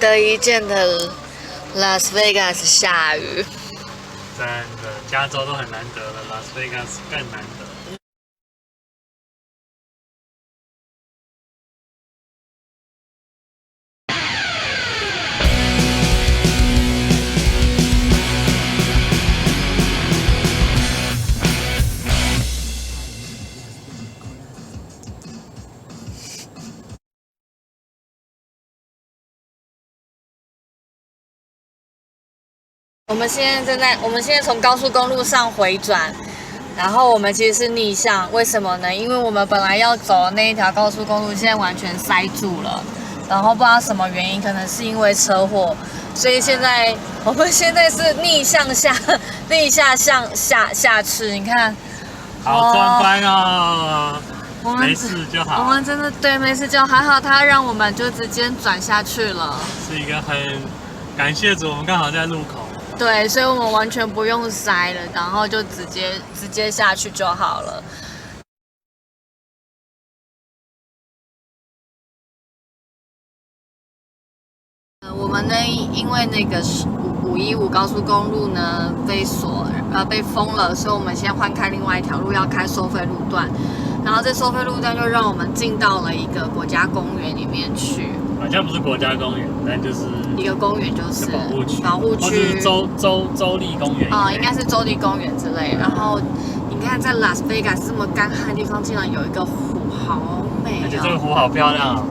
得一见的拉斯维加斯下雨。真的，加州都很难得了，拉斯维加斯更难得。我们现在从高速公路上回转，然后我们其实是逆向，为什么呢？因为我们本来要走的那一条高速公路现在完全塞住了，然后不知道什么原因，可能是因为车祸，所以我们现在是逆向下去，你看，好壮观哦！没事就好。我们真的对没事就好，还好他让我们就直接转下去了。是一个很感谢主，我们刚好在路口。对，所以我们完全不用塞了，然后就直接下去就好了。我们呢，因为那个515高速公路呢被封了，所以我们先换开另外一条路，要开收费路段。然后这收费路段就让我们进到了一个国家公园里面去。好像不是国家公园，但就是一个公园，就是保护区，或是州立公园应该是州立公园之类。然后你看，在拉斯维加斯这么干旱的地方，竟然有一个湖，好美而且这个湖好漂亮哦。